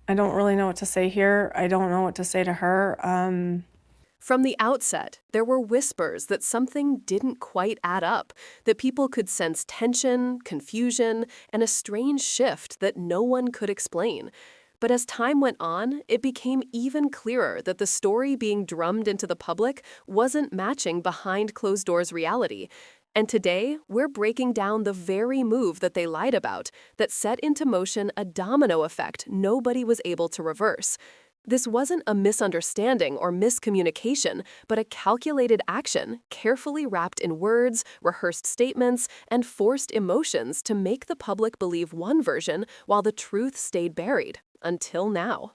I don't really know what to say here. I don't know what to say to her. From the outset, there were whispers that something didn't quite add up, that people could sense tension, confusion, and a strange shift that no one could explain. But as time went on, it became even clearer that the story being drummed into the public wasn't matching behind closed doors reality. And today, we're breaking down the very move that they lied about that set into motion a domino effect nobody was able to reverse. This wasn't a misunderstanding or miscommunication, but a calculated action, carefully wrapped in words, rehearsed statements, and forced emotions to make the public believe one version while the truth stayed buried, until now.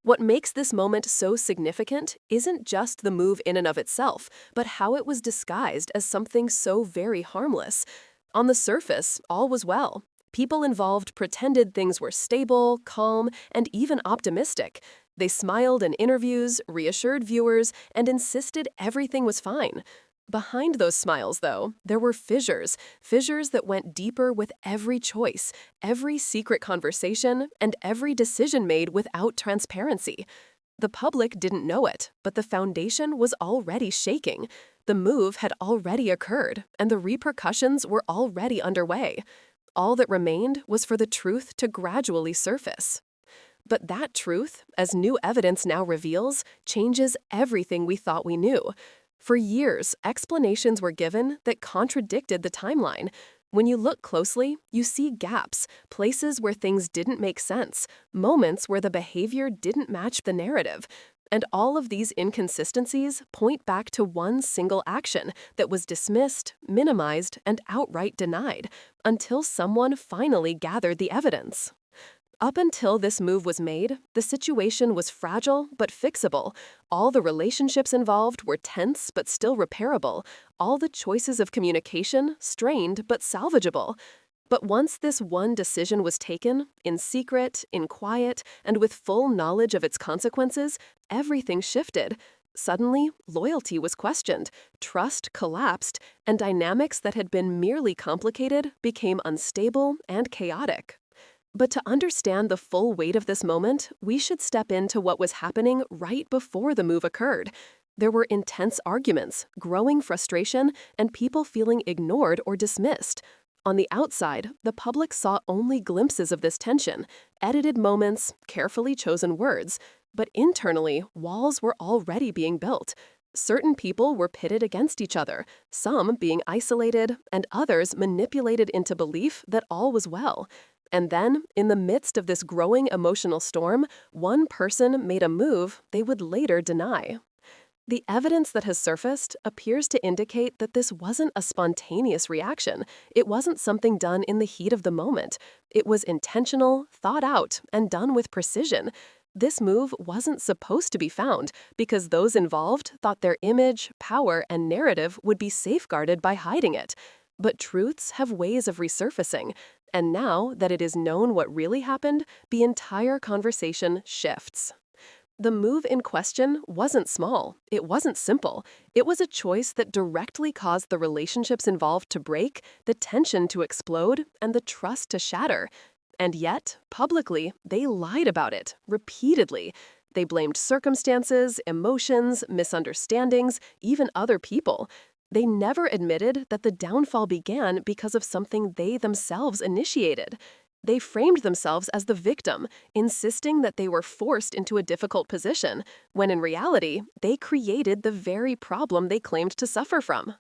What makes this moment so significant isn't just the move in and of itself, but how it was disguised as something so very harmless. On the surface, all was well. People involved pretended things were stable, calm, and even optimistic. They smiled in interviews, reassured viewers, and insisted everything was fine. Behind those smiles, though, there were fissures that went deeper with every choice, every secret conversation, and every decision made without transparency. The public didn't know it, but the foundation was already shaking. The move had already occurred, and the repercussions were already underway. All that remained was for the truth to gradually surface. But that truth, as new evidence now reveals, changes everything we thought we knew. For years, explanations were given that contradicted the timeline. When you look closely, you see gaps, places where things didn't make sense, moments where the behavior didn't match the narrative. And all of these inconsistencies point back to one single action that was dismissed, minimized, and outright denied, until someone finally gathered the evidence. Up until this move was made, the situation was fragile but fixable. All the relationships involved were tense but still repairable. All the choices of communication strained but salvageable. But once this one decision was taken, in secret, in quiet, and with full knowledge of its consequences, everything shifted. Suddenly, loyalty was questioned, trust collapsed, and dynamics that had been merely complicated became unstable and chaotic. But to understand the full weight of this moment, we should step into what was happening right before the move occurred. There were intense arguments, growing frustration, and people feeling ignored or dismissed. On the outside, the public saw only glimpses of this tension, edited moments, carefully chosen words. But internally, walls were already being built. Certain people were pitted against each other, some being isolated, and others manipulated into belief that all was well. And then, in the midst of this growing emotional storm, one person made a move they would later deny. The evidence that has surfaced appears to indicate that this wasn't a spontaneous reaction. It wasn't something done in the heat of the moment. It was intentional, thought out, and done with precision. This move wasn't supposed to be found because those involved thought their image, power, and narrative would be safeguarded by hiding it. But truths have ways of resurfacing, and now that it is known what really happened, the entire conversation shifts. The move in question wasn't small. It wasn't simple. It was a choice that directly caused the relationships involved to break, the tension to explode, and the trust to shatter. And yet, publicly, they lied about it, repeatedly. They blamed circumstances, emotions, misunderstandings, even other people. They never admitted that the downfall began because of something they themselves initiated. They framed themselves as the victim, insisting that they were forced into a difficult position, when in reality, they created the very problem they claimed to suffer from.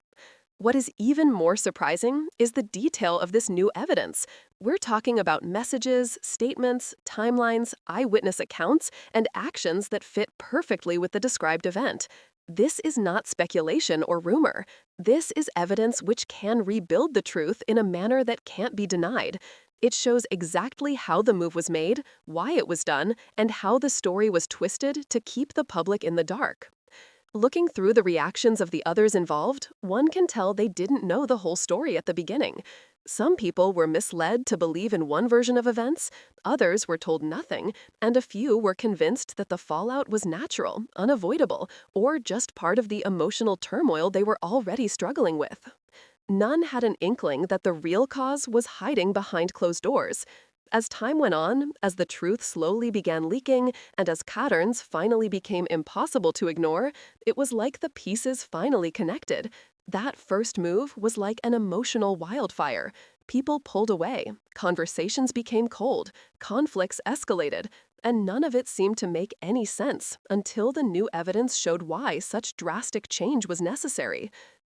What is even more surprising is the detail of this new evidence. We're talking about messages, statements, timelines, eyewitness accounts, and actions that fit perfectly with the described event. This is not speculation or rumor. This is evidence which can rebuild the truth in a manner that can't be denied. It shows exactly how the move was made, why it was done, and how the story was twisted to keep the public in the dark. Looking through the reactions of the others involved, one can tell they didn't know the whole story at the beginning. Some people were misled to believe in one version of events, others were told nothing, and a few were convinced that the fallout was natural, unavoidable, or just part of the emotional turmoil they were already struggling with. None had an inkling that the real cause was hiding behind closed doors. As time went on, as the truth slowly began leaking, and as patterns finally became impossible to ignore, it was like the pieces finally connected. That first move was like an emotional wildfire. People pulled away, conversations became cold, conflicts escalated, and none of it seemed to make any sense until the new evidence showed why such drastic change was necessary.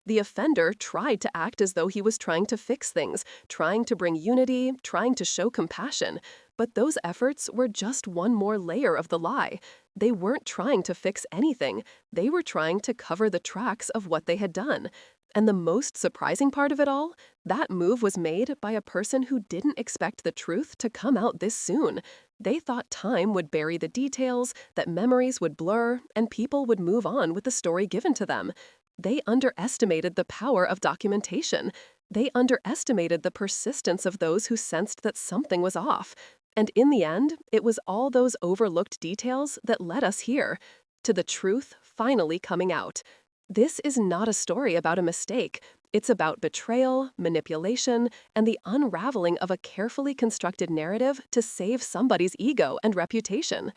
The offender tried to act as though he was trying to fix things, trying to bring unity, trying to show compassion. But those efforts were just one more layer of the lie. They weren't trying to fix anything. They were trying to cover the tracks of what they had done. And the most surprising part of it all, that move was made by a person who didn't expect the truth to come out this soon. They thought time would bury the details, that memories would blur, and people would move on with the story given to them. They underestimated the power of documentation. They underestimated the persistence of those who sensed that something was off. And in the end, it was all those overlooked details that led us here, to the truth finally coming out. This is not a story about a mistake. It's about betrayal, manipulation, and the unraveling of a carefully constructed narrative to save somebody's ego and reputation.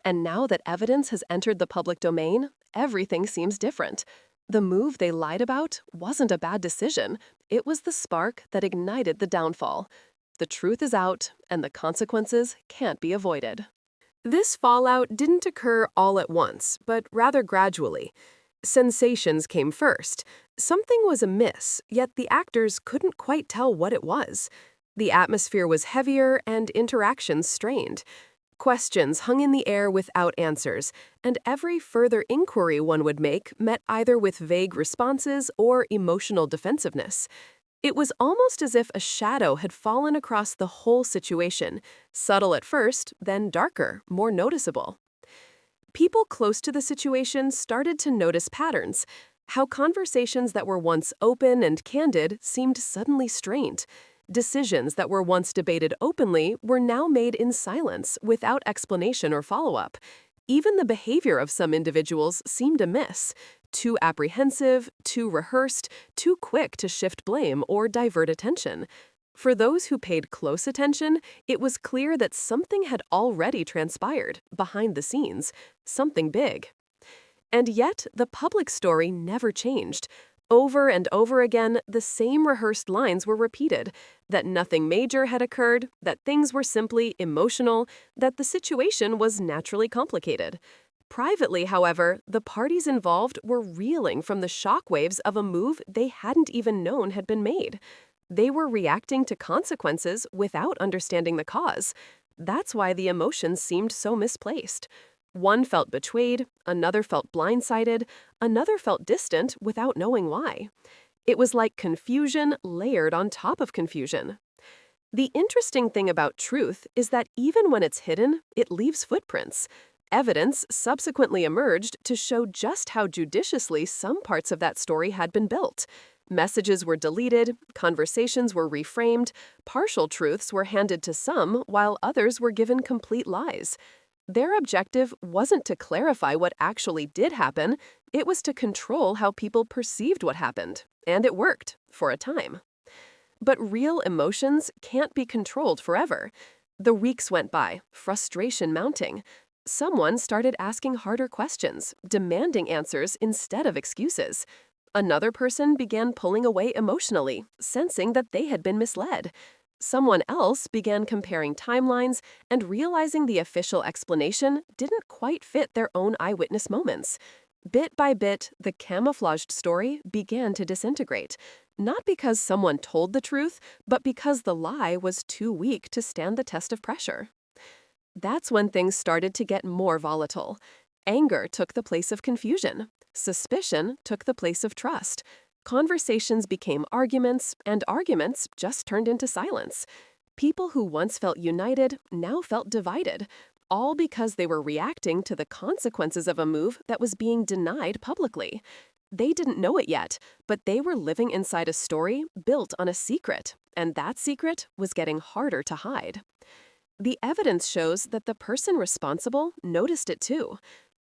And now that evidence has entered the public domain, everything seems different. The move they lied about wasn't a bad decision. It was the spark that ignited the downfall. The truth is out, and the consequences can't be avoided. This fallout didn't occur all at once, but rather gradually. Sensations came first. Something was amiss, yet the actors couldn't quite tell what it was. The atmosphere was heavier and interactions strained. Questions hung in the air without answers, and every further inquiry one would make met either with vague responses or emotional defensiveness. It was almost as if a shadow had fallen across the whole situation, subtle at first, then darker, more noticeable. People close to the situation started to notice patterns, how conversations that were once open and candid seemed suddenly strained. Decisions that were once debated openly were now made in silence without explanation or follow-up. Even the behavior of some individuals seemed amiss, too apprehensive, too rehearsed, too quick to shift blame or divert attention. For those who paid close attention, it was clear that something had already transpired behind the scenes, something big. And yet, the public story never changed. Over and over again, the same rehearsed lines were repeated, that nothing major had occurred, that things were simply emotional, that the situation was naturally complicated. Privately, however, the parties involved were reeling from the shockwaves of a move they hadn't even known had been made. They were reacting to consequences without understanding the cause. That's why the emotions seemed so misplaced. One felt betrayed, another felt blindsided, another felt distant without knowing why. It was like confusion layered on top of confusion. The interesting thing about truth is that even when it's hidden, it leaves footprints. Evidence subsequently emerged to show just how judiciously some parts of that story had been built. Messages were deleted, conversations were reframed, partial truths were handed to some while others were given complete lies. Their objective wasn't to clarify what actually did happen, it was to control how people perceived what happened, and it worked, for a time. But real emotions can't be controlled forever. The weeks went by, frustration mounting. Someone started asking harder questions, demanding answers instead of excuses. Another person began pulling away emotionally, sensing that they had been misled. Someone else began comparing timelines and realizing the official explanation didn't quite fit their own eyewitness moments. Bit by bit, the camouflaged story began to disintegrate, not because someone told the truth, but because the lie was too weak to stand the test of pressure. That's when things started to get more volatile. Anger took the place of confusion. Suspicion took the place of trust. Conversations became arguments, and arguments just turned into silence. People who once felt united now felt divided, all because they were reacting to the consequences of a move that was being denied publicly. They didn't know it yet, but they were living inside a story built on a secret, and that secret was getting harder to hide. The evidence shows that the person responsible noticed it too.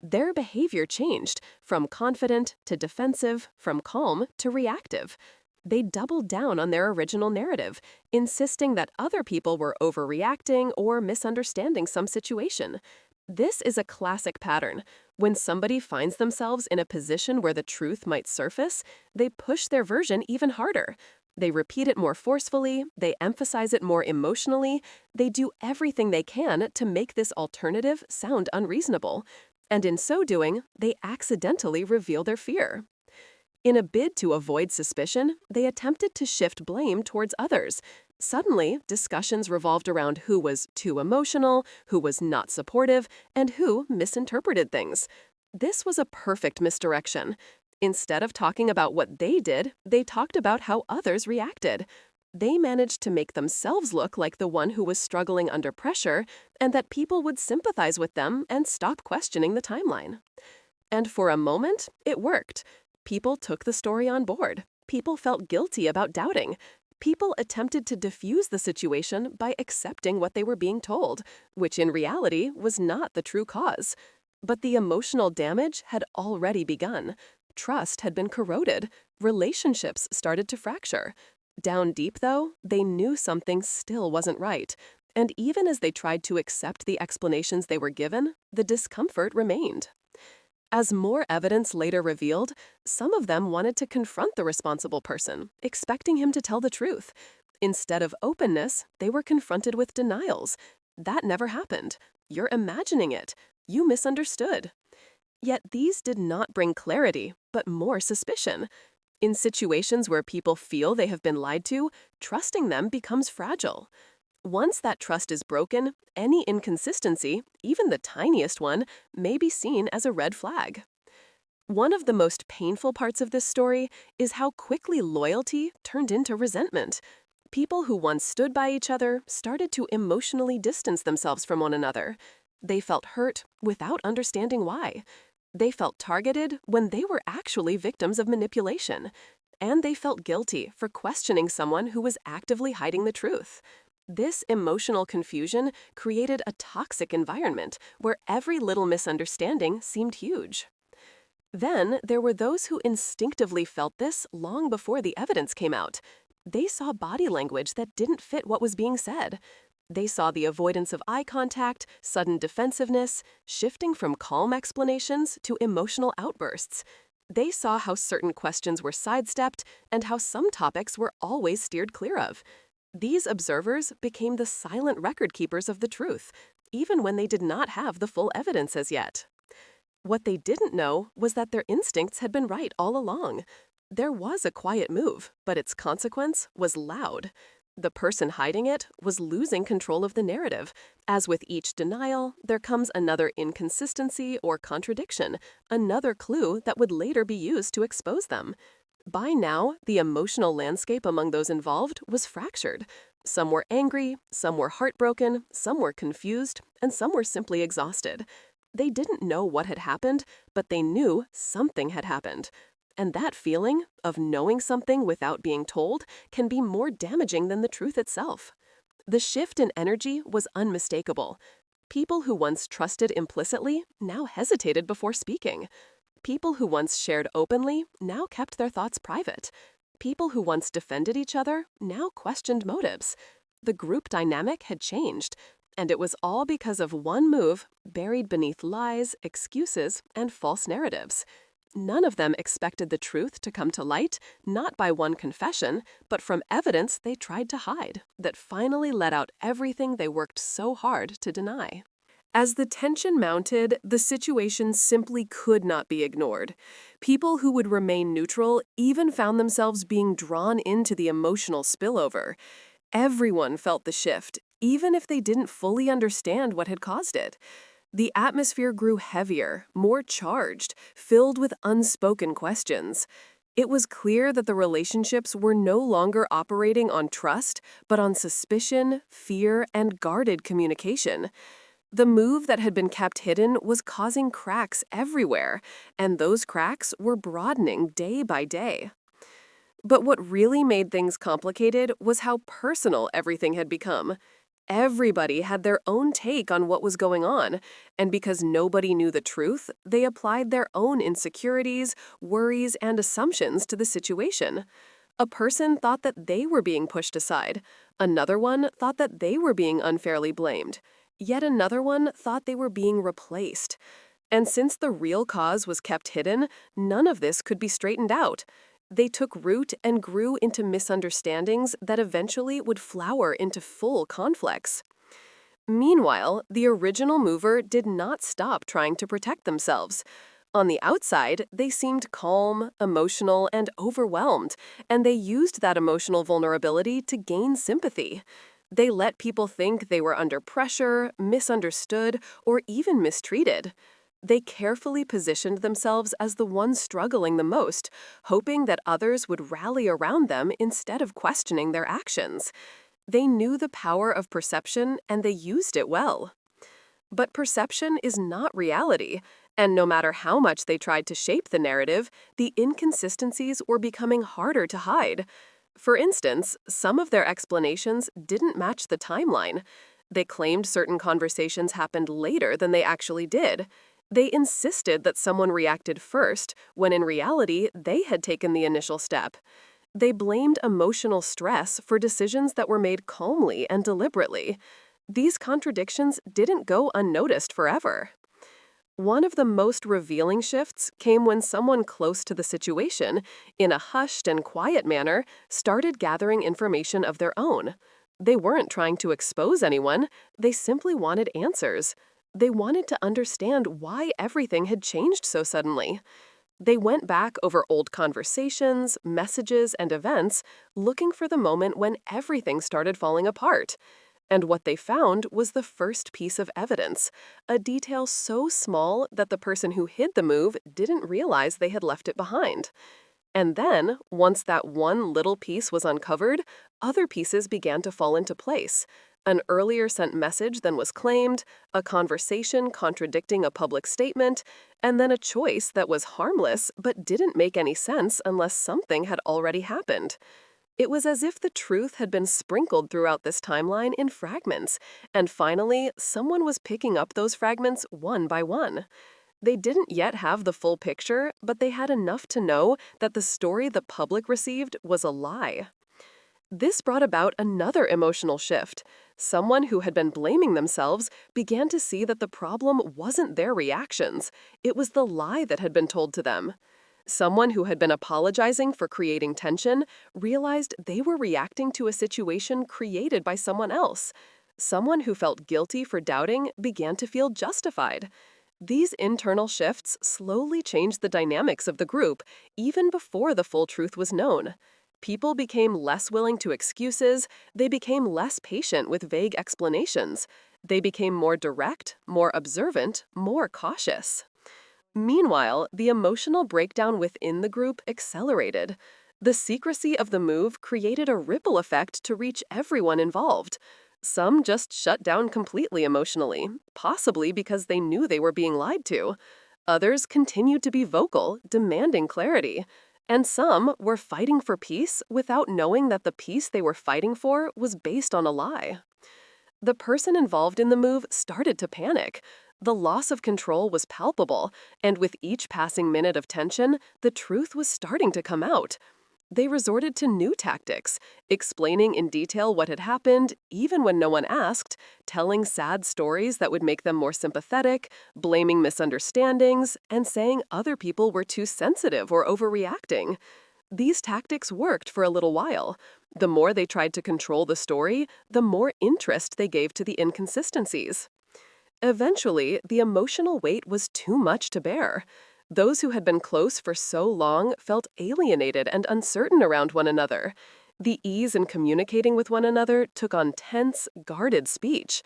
Their behavior changed from confident to defensive, from calm to reactive. They doubled down on their original narrative, insisting that other people were overreacting or misunderstanding some situation. This is a classic pattern. When somebody finds themselves in a position where the truth might surface, they push their version even harder. They repeat it more forcefully, they emphasize it more emotionally, they do everything they can to make this alternative sound unreasonable. And in so doing, they accidentally reveal their fear. In a bid to avoid suspicion, they attempted to shift blame towards others. Suddenly, discussions revolved around who was too emotional, who was not supportive, and who misinterpreted things. This was a perfect misdirection. Instead of talking about what they did, they talked about how others reacted. They managed to make themselves look like the one who was struggling under pressure, and that people would sympathize with them and stop questioning the timeline. And for a moment, it worked. People took the story on board. People felt guilty about doubting. People attempted to diffuse the situation by accepting what they were being told, which in reality was not the true cause. But the emotional damage had already begun. Trust had been corroded. Relationships started to fracture. Down deep, though, they knew something still wasn't right. And even as they tried to accept the explanations they were given, the discomfort remained. As more evidence later revealed, some of them wanted to confront the responsible person, expecting him to tell the truth. Instead of openness, they were confronted with denials. That never happened. You're imagining it. You misunderstood. Yet these did not bring clarity, but more suspicion. In situations where people feel they have been lied to, trusting them becomes fragile. Once that trust is broken, any inconsistency, even the tiniest one, may be seen as a red flag. One of the most painful parts of this story is how quickly loyalty turned into resentment. People who once stood by each other started to emotionally distance themselves from one another. They felt hurt without understanding why. They felt targeted when they were actually victims of manipulation. And they felt guilty for questioning someone who was actively hiding the truth. This emotional confusion created a toxic environment where every little misunderstanding seemed huge. Then there were those who instinctively felt this long before the evidence came out. They saw body language that didn't fit what was being said. They saw the avoidance of eye contact, sudden defensiveness, shifting from calm explanations to emotional outbursts. They saw how certain questions were sidestepped and how some topics were always steered clear of. These observers became the silent record keepers of the truth, even when they did not have the full evidence as yet. What they didn't know was that their instincts had been right all along. There was a quiet move, but its consequence was loud. The person hiding it was losing control of the narrative. As with each denial, there comes another inconsistency or contradiction, another clue that would later be used to expose them. By now, the emotional landscape among those involved was fractured. Some were angry, some were heartbroken, some were confused, and some were simply exhausted. They didn't know what had happened, but they knew something had happened. And that feeling of knowing something without being told can be more damaging than the truth itself. The shift in energy was unmistakable. People who once trusted implicitly now hesitated before speaking. People who once shared openly now kept their thoughts private. People who once defended each other now questioned motives. The group dynamic had changed, and it was all because of one move buried beneath lies, excuses, and false narratives. None of them expected the truth to come to light, not by one confession, but from evidence they tried to hide, that finally let out everything they worked so hard to deny. As the tension mounted, the situation simply could not be ignored. People who would remain neutral even found themselves being drawn into the emotional spillover. Everyone felt the shift, even if they didn't fully understand what had caused it. The atmosphere grew heavier, more charged, filled with unspoken questions. It was clear that the relationships were no longer operating on trust, but on suspicion, fear, and guarded communication. The move that had been kept hidden was causing cracks everywhere, and those cracks were broadening day by day. But what really made things complicated was how personal everything had become. Everybody had their own take on what was going on, and because nobody knew the truth, they applied their own insecurities, worries, and assumptions to the situation. A person thought that they were being pushed aside. Another one thought that they were being unfairly blamed. Yet another one thought they were being replaced. And since the real cause was kept hidden, none of this could be straightened out. They took root and grew into misunderstandings that eventually would flower into full conflicts. Meanwhile, the original mover did not stop trying to protect themselves. On the outside, they seemed calm, emotional, and overwhelmed, and they used that emotional vulnerability to gain sympathy. They let people think they were under pressure, misunderstood, or even mistreated. They carefully positioned themselves as the ones struggling the most, hoping that others would rally around them instead of questioning their actions. They knew the power of perception and they used it well. But perception is not reality, and no matter how much they tried to shape the narrative, the inconsistencies were becoming harder to hide. For instance, some of their explanations didn't match the timeline. They claimed certain conversations happened later than they actually did. They insisted that someone reacted first, when in reality, they had taken the initial step. They blamed emotional stress for decisions that were made calmly and deliberately. These contradictions didn't go unnoticed forever. One of the most revealing shifts came when someone close to the situation, in a hushed and quiet manner, started gathering information of their own. They weren't trying to expose anyone, they simply wanted answers. They wanted to understand why everything had changed so suddenly. They went back over old conversations, messages, and events, looking for the moment when everything started falling apart. And what they found was the first piece of evidence, a detail so small that the person who hid the move didn't realize they had left it behind. And then, once that one little piece was uncovered, other pieces began to fall into place. An earlier sent message than was claimed, a conversation contradicting a public statement, and then a choice that was harmless but didn't make any sense unless something had already happened. It was as if the truth had been sprinkled throughout this timeline in fragments, and finally, someone was picking up those fragments one by one. They didn't yet have the full picture, but they had enough to know that the story the public received was a lie. This brought about another emotional shift. Someone who had been blaming themselves began to see that the problem wasn't their reactions, it was the lie that had been told to them. Someone who had been apologizing for creating tension realized they were reacting to a situation created by someone else. Someone who felt guilty for doubting began to feel justified. These internal shifts slowly changed the dynamics of the group, even before the full truth was known. People became less willing to excuses, they became less patient with vague explanations. They became more direct, more observant, more cautious. Meanwhile, the emotional breakdown within the group accelerated. The secrecy of the move created a ripple effect to reach everyone involved. Some just shut down completely emotionally, possibly because they knew they were being lied to. Others continued to be vocal, demanding clarity. And some were fighting for peace without knowing that the peace they were fighting for was based on a lie. The person involved in the move started to panic. The loss of control was palpable, and with each passing minute of tension, the truth was starting to come out. They resorted to new tactics, explaining in detail what had happened, even when no one asked, telling sad stories that would make them more sympathetic, blaming misunderstandings, and saying other people were too sensitive or overreacting. These tactics worked for a little while. The more they tried to control the story, the more interest they gave to the inconsistencies. Eventually, the emotional weight was too much to bear. Those who had been close for so long felt alienated and uncertain around one another. The ease in communicating with one another took on tense, guarded speech.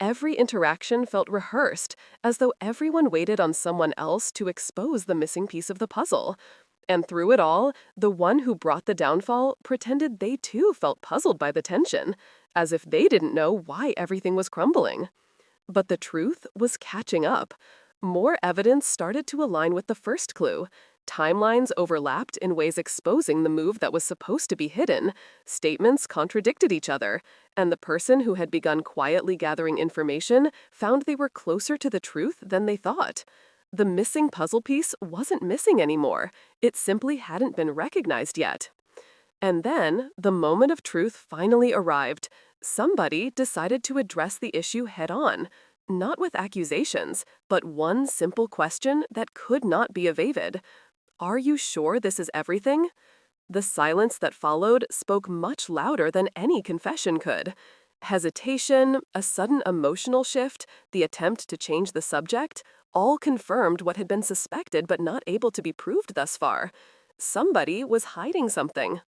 Every interaction felt rehearsed, as though everyone waited on someone else to expose the missing piece of the puzzle. And through it all, the one who brought the downfall pretended they too felt puzzled by the tension, as if they didn't know why everything was crumbling. But the truth was catching up. More evidence started to align with the first clue. Timelines overlapped in ways exposing the move that was supposed to be hidden. Statements contradicted each other, and the person who had begun quietly gathering information found they were closer to the truth than they thought. The missing puzzle piece wasn't missing anymore. It simply hadn't been recognized yet. And then, the moment of truth finally arrived. Somebody decided to address the issue head on, not with accusations, but one simple question that could not be evaded. Are you sure this is everything? The silence that followed spoke much louder than any confession could. Hesitation, a sudden emotional shift, the attempt to change the subject, all confirmed what had been suspected but not able to be proved thus far. Somebody was hiding something.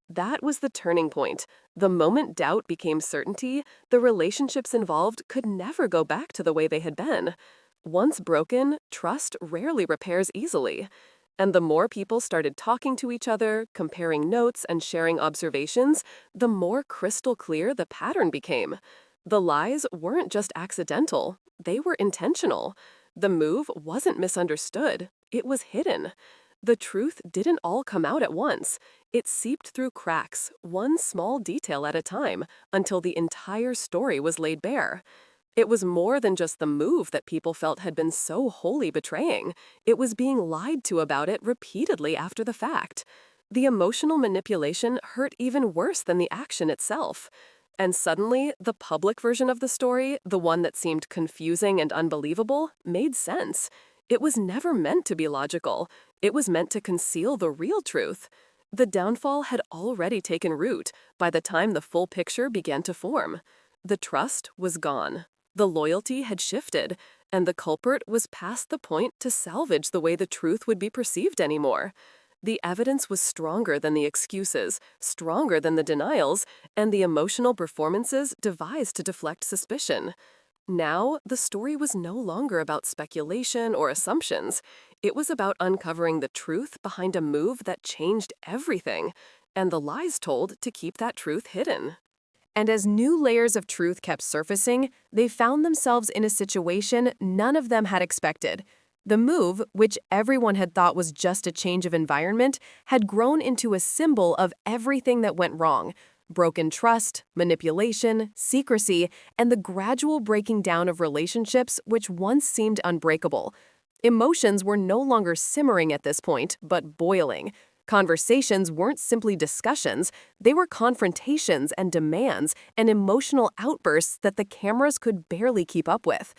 That was the turning point. The moment doubt became certainty, the relationships involved could never go back to the way they had been. Once broken, trust rarely repairs easily. And the more people started talking to each other, comparing notes, and sharing observations, the more crystal clear the pattern became. The lies weren't just accidental, they were intentional. The move wasn't misunderstood, it was hidden. The truth didn't all come out at once. It seeped through cracks, one small detail at a time, until the entire story was laid bare. It was more than just the move that people felt had been so wholly betraying. It was being lied to about it repeatedly after the fact. The emotional manipulation hurt even worse than the action itself. And suddenly, the public version of the story, the one that seemed confusing and unbelievable, made sense. It was never meant to be logical. It was meant to conceal the real truth. The downfall had already taken root by the time the full picture began to form. The trust was gone. The loyalty had shifted, and the culprit was past the point to salvage the way the truth would be perceived anymore. The evidence was stronger than the excuses, stronger than the denials, and the emotional performances devised to deflect suspicion. Now, the story was no longer about speculation or assumptions. It was about uncovering the truth behind a move that changed everything, and the lies told to keep that truth hidden. And as new layers of truth kept surfacing, they found themselves in a situation none of them had expected. The move, which everyone had thought was just a change of environment, had grown into a symbol of everything that went wrong: broken trust, manipulation, secrecy, and the gradual breaking down of relationships which once seemed unbreakable. Emotions were no longer simmering at this point, but boiling. Conversations weren't simply discussions, they were confrontations and demands and emotional outbursts that the cameras could barely keep up with.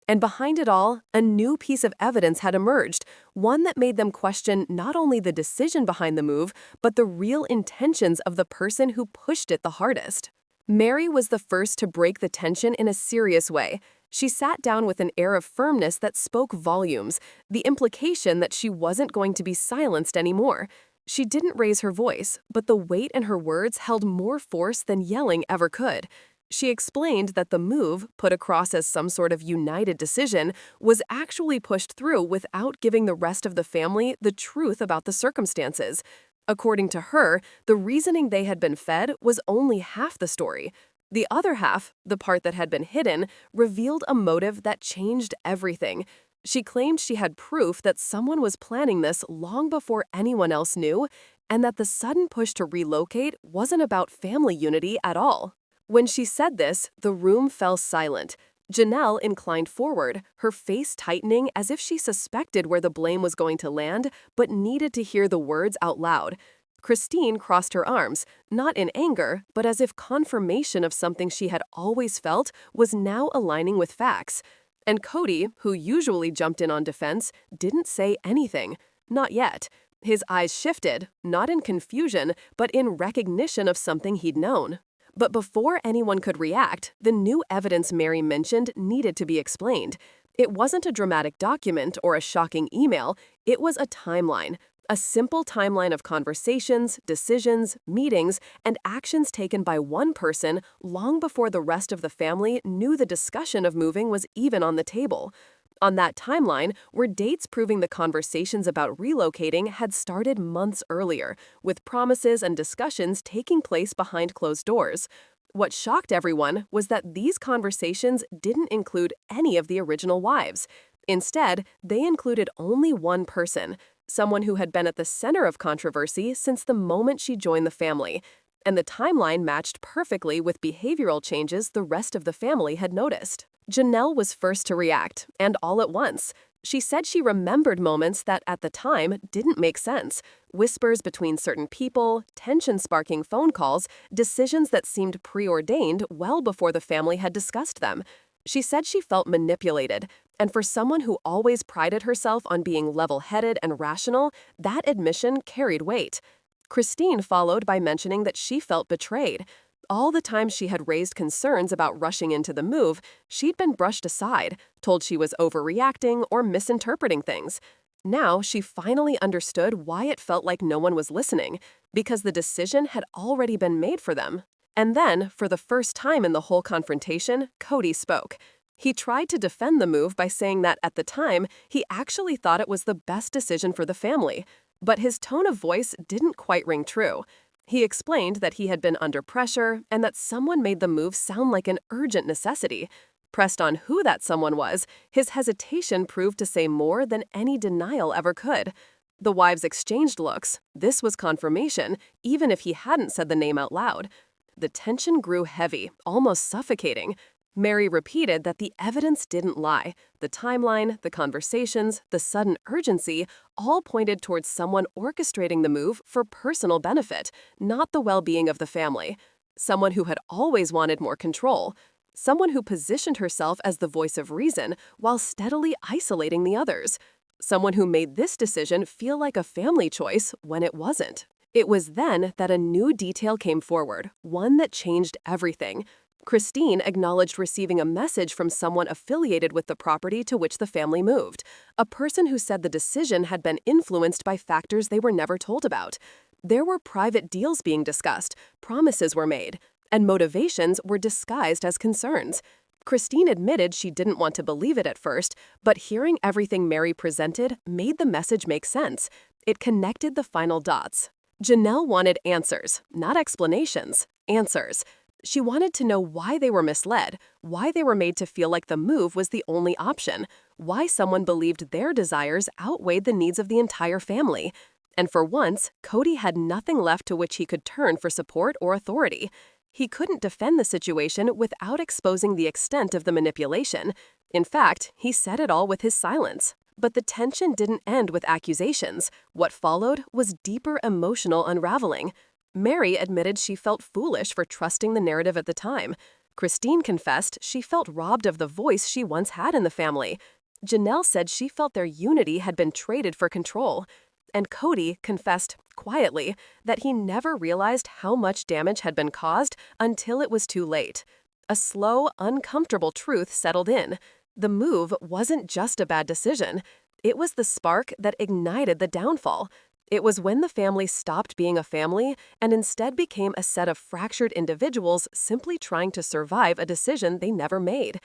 And behind it all, a new piece of evidence had emerged, one that made them question not only the decision behind the move, but the real intentions of the person who pushed it the hardest. Mary was the first to break the tension in a serious way. She sat down with an air of firmness that spoke volumes, the implication that she wasn't going to be silenced anymore. She didn't raise her voice, but the weight in her words held more force than yelling ever could. She explained that the move, put across as some sort of united decision, was actually pushed through without giving the rest of the family the truth about the circumstances. According to her, the reasoning they had been fed was only half the story. The other half, the part that had been hidden, revealed a motive that changed everything. She claimed she had proof that someone was planning this long before anyone else knew, and that the sudden push to relocate wasn't about family unity at all. When she said this, the room fell silent. Janelle inclined forward, her face tightening as if she suspected where the blame was going to land, but needed to hear the words out loud. Christine crossed her arms, not in anger, but as if confirmation of something she had always felt was now aligning with facts. And Kody, who usually jumped in on defense, didn't say anything. Not yet. His eyes shifted, not in confusion, but in recognition of something he'd known. But before anyone could react, the new evidence Mary mentioned needed to be explained. It wasn't a dramatic document or a shocking email, it was a timeline. A simple timeline of conversations, decisions, meetings, and actions taken by one person long before the rest of the family knew the discussion of moving was even on the table. On that timeline were dates proving the conversations about relocating had started months earlier, with promises and discussions taking place behind closed doors. What shocked everyone was that these conversations didn't include any of the original wives. Instead, they included only one person, someone who had been at the center of controversy since the moment she joined the family. And the timeline matched perfectly with behavioral changes the rest of the family had noticed. Janelle was first to react, and all at once. She said she remembered moments that at the time didn't make sense. Whispers between certain people, tension-sparking phone calls, decisions that seemed preordained well before the family had discussed them. She said she felt manipulated, and for someone who always prided herself on being level-headed and rational, that admission carried weight. Christine followed by mentioning that she felt betrayed. All the time she had raised concerns about rushing into the move, she'd been brushed aside, told she was overreacting or misinterpreting things. Now she finally understood why it felt like no one was listening, because the decision had already been made for them. And then, for the first time in the whole confrontation, Kody spoke. He tried to defend the move by saying that at the time, he actually thought it was the best decision for the family. But his tone of voice didn't quite ring true. He explained that he had been under pressure and that someone made the move sound like an urgent necessity. Pressed on who that someone was, his hesitation proved to say more than any denial ever could. The wives exchanged looks. This was confirmation, even if he hadn't said the name out loud. The tension grew heavy, almost suffocating. Mary repeated that the evidence didn't lie. The timeline, the conversations, the sudden urgency all pointed towards someone orchestrating the move for personal benefit, not the well-being of the family. Someone who had always wanted more control. Someone who positioned herself as the voice of reason while steadily isolating the others. Someone who made this decision feel like a family choice when it wasn't. It was then that a new detail came forward, one that changed everything. Christine acknowledged receiving a message from someone affiliated with the property to which the family moved, a person who said the decision had been influenced by factors they were never told about. There were private deals being discussed, promises were made, and motivations were disguised as concerns. Christine admitted she didn't want to believe it at first, but hearing everything Mary presented made the message make sense. It connected the final dots. Janelle wanted answers, not explanations, answers. She wanted to know why they were misled, why they were made to feel like the move was the only option, why someone believed their desires outweighed the needs of the entire family. And for once, Kody had nothing left to which he could turn for support or authority. He couldn't defend the situation without exposing the extent of the manipulation. In fact, he said it all with his silence. But the tension didn't end with accusations. What followed was deeper emotional unraveling. Mary admitted she felt foolish for trusting the narrative at the time. Christine confessed she felt robbed of the voice she once had in the family. Janelle said she felt their unity had been traded for control. And Kody confessed, quietly, that he never realized how much damage had been caused until it was too late. A slow, uncomfortable truth settled in. The move wasn't just a bad decision. It was the spark that ignited the downfall. It was when the family stopped being a family and instead became a set of fractured individuals simply trying to survive a decision they never made.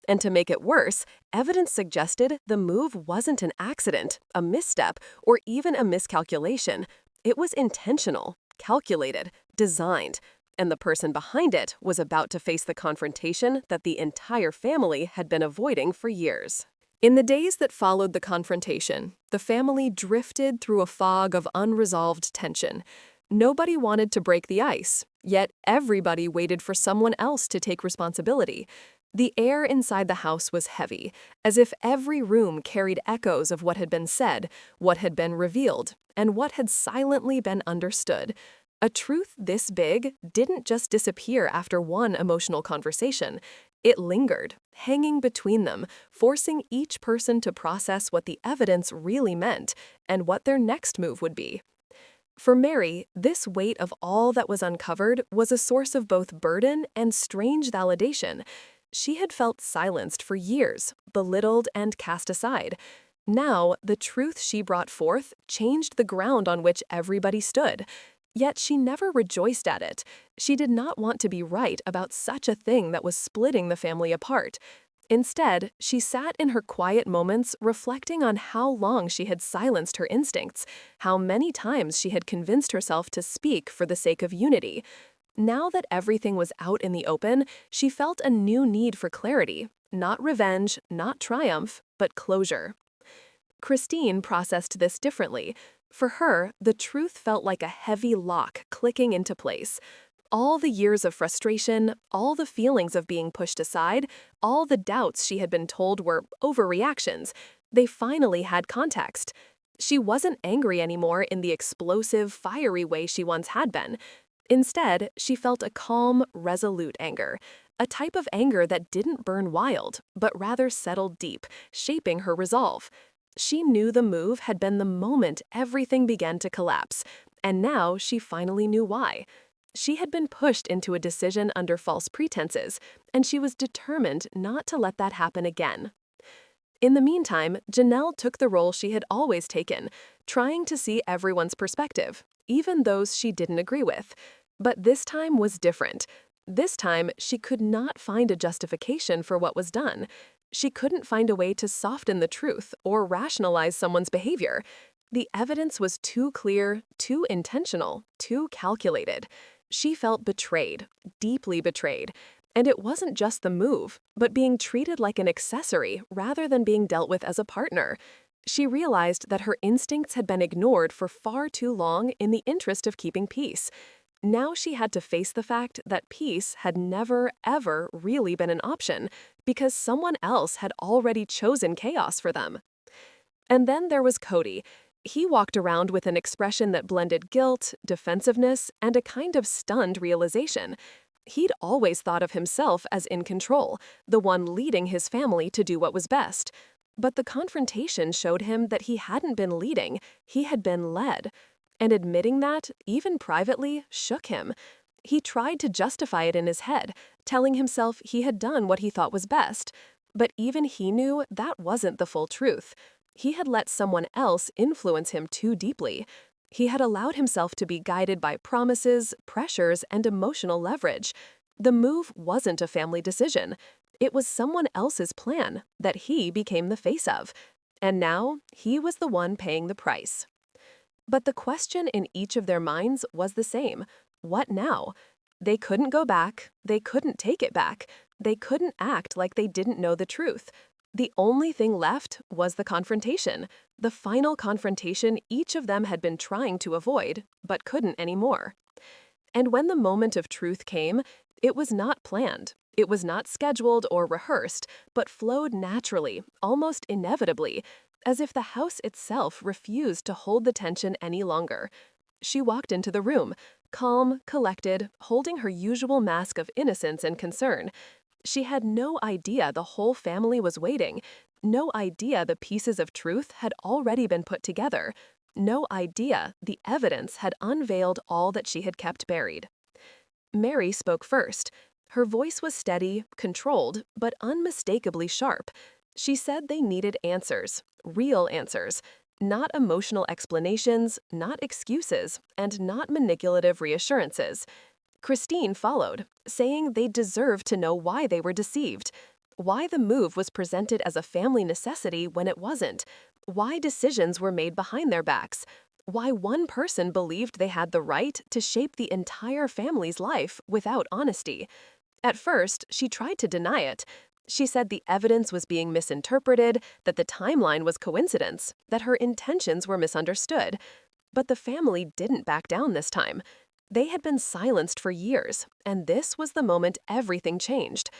And to make it worse, evidence suggested the move wasn't an accident, a misstep, or even a miscalculation. It was intentional, calculated, designed, and the person behind it was about to face the confrontation that the entire family had been avoiding for years. In the days that followed the confrontation, the family drifted through a fog of unresolved tension. Nobody wanted to break the ice, yet everybody waited for someone else to take responsibility. The air inside the house was heavy, as if every room carried echoes of what had been said, what had been revealed, and what had silently been understood. A truth this big didn't just disappear after one emotional conversation. It lingered, hanging between them, forcing each person to process what the evidence really meant and what their next move would be. For Mary, this weight of all that was uncovered was a source of both burden and strange validation. She had felt silenced for years, belittled and cast aside. Now, the truth she brought forth changed the ground on which everybody stood. Yet she never rejoiced at it. She did not want to be right about such a thing that was splitting the family apart. Instead, she sat in her quiet moments reflecting on how long she had silenced her instincts, how many times she had convinced herself to speak for the sake of unity. Now that everything was out in the open, she felt a new need for clarity, not revenge, not triumph, but closure. Christine processed this differently. For her, the truth felt like a heavy lock clicking into place. All the years of frustration, all the feelings of being pushed aside, all the doubts she had been told were overreactions, they finally had context. She wasn't angry anymore in the explosive, fiery way she once had been. Instead, she felt a calm, resolute anger, a type of anger that didn't burn wild, but rather settled deep, shaping her resolve. She knew the move had been the moment everything began to collapse, and now she finally knew why. She had been pushed into a decision under false pretenses, and she was determined not to let that happen again. In the meantime, Janelle took the role she had always taken, trying to see everyone's perspective, even those she didn't agree with. But this time was different. This time, she could not find a justification for what was done. She couldn't find a way to soften the truth or rationalize someone's behavior. The evidence was too clear, too intentional, too calculated. She felt betrayed, deeply betrayed. And it wasn't just the move, but being treated like an accessory rather than being dealt with as a partner. She realized that her instincts had been ignored for far too long in the interest of keeping peace. Now she had to face the fact that peace had never, ever really been an option because someone else had already chosen chaos for them. And then there was Kody. He walked around with an expression that blended guilt, defensiveness, and a kind of stunned realization. He'd always thought of himself as in control, the one leading his family to do what was best. But the confrontation showed him that he hadn't been leading, he had been led. And admitting that, even privately, shook him. He tried to justify it in his head, telling himself he had done what he thought was best. But even he knew that wasn't the full truth. He had let someone else influence him too deeply. He had allowed himself to be guided by promises, pressures, and emotional leverage. The move wasn't a family decision. It was someone else's plan that he became the face of. And now, he was the one paying the price. But the question in each of their minds was the same. What now? They couldn't go back. They couldn't take it back. They couldn't act like they didn't know the truth. The only thing left was the confrontation, the final confrontation each of them had been trying to avoid, but couldn't anymore. And when the moment of truth came, it was not planned. It was not scheduled or rehearsed, but flowed naturally, almost inevitably, as if the house itself refused to hold the tension any longer. She walked into the room, calm, collected, holding her usual mask of innocence and concern. She had no idea the whole family was waiting, no idea the pieces of truth had already been put together, no idea the evidence had unveiled all that she had kept buried. Mary spoke first. Her voice was steady, controlled, but unmistakably sharp. She said they needed answers, real answers, not emotional explanations, not excuses, and not manipulative reassurances. Christine followed, saying they deserved to know why they were deceived, why the move was presented as a family necessity when it wasn't, why decisions were made behind their backs, why one person believed they had the right to shape the entire family's life without honesty. At first, she tried to deny it. She said the evidence was being misinterpreted, that the timeline was coincidence, that her intentions were misunderstood. But the family didn't back down this time. They had been silenced for years, and this was the moment everything changed.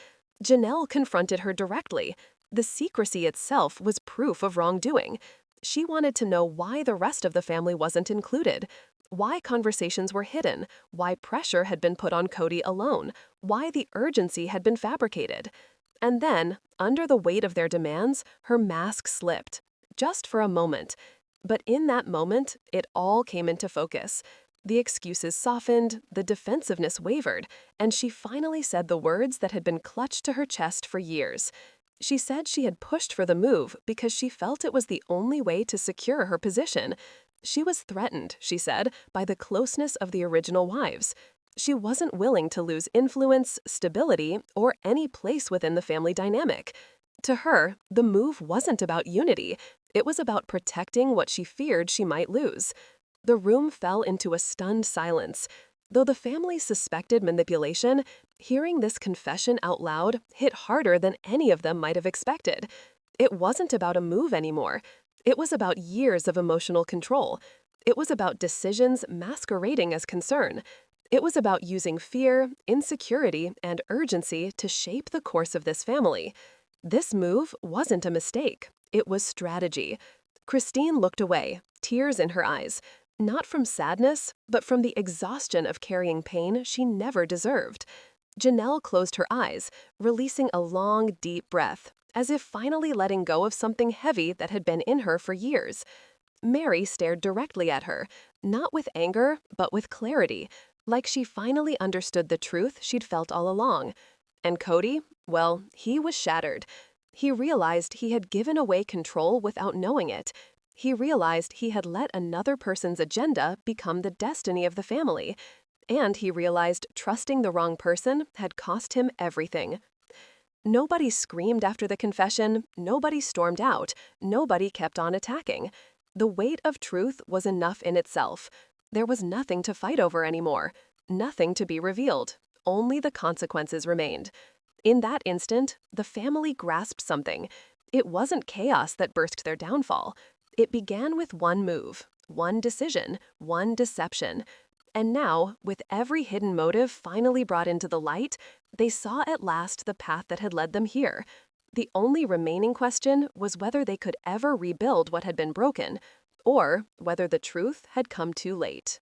Janelle confronted her directly. The secrecy itself was proof of wrongdoing. She wanted to know why the rest of the family wasn't included, why conversations were hidden, why pressure had been put on Kody alone, why the urgency had been fabricated. And then, under the weight of their demands, her mask slipped, just for a moment. But in that moment, it all came into focus. The excuses softened, the defensiveness wavered, and she finally said the words that had been clutched to her chest for years. She said she had pushed for the move because she felt it was the only way to secure her position. She was threatened, she said, by the closeness of the original wives. She wasn't willing to lose influence, stability, or any place within the family dynamic. To her, the move wasn't about unity. It was about protecting what she feared she might lose. The room fell into a stunned silence. Though the family suspected manipulation, hearing this confession out loud hit harder than any of them might have expected. It wasn't about a move anymore. It was about years of emotional control. It was about decisions masquerading as concern. It was about using fear, insecurity, and urgency to shape the course of this family. This move wasn't a mistake, it was strategy. Christine looked away, tears in her eyes, not from sadness, but from the exhaustion of carrying pain she never deserved. Janelle closed her eyes, releasing a long, deep breath, as if finally letting go of something heavy that had been in her for years. Mary stared directly at her, not with anger, but with clarity, like she finally understood the truth she'd felt all along. And Kody, well, he was shattered. He realized he had given away control without knowing it. He realized he had let another person's agenda become the destiny of the family. And he realized trusting the wrong person had cost him everything. Nobody screamed after the confession, nobody stormed out, nobody kept on attacking. The weight of truth was enough in itself. There was nothing to fight over anymore, nothing to be revealed, only the consequences remained. In that instant, the family grasped something. It wasn't chaos that burst their downfall. It began with one move, one decision, one deception. And now, with every hidden motive finally brought into the light, they saw at last the path that had led them here. The only remaining question was whether they could ever rebuild what had been broken, or whether the truth had come too late.